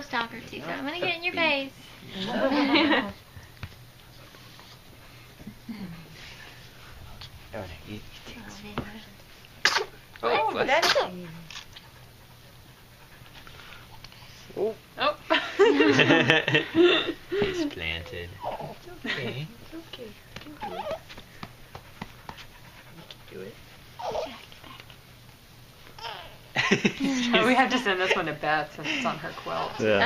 Stalker too, so I'm gonna get in your face. Oh, that's it. Oh. Oh. It's planted. It's okay. It's okay. You can do it. You can do it. We have to send this one to Beth since it's on her quilt. Yeah.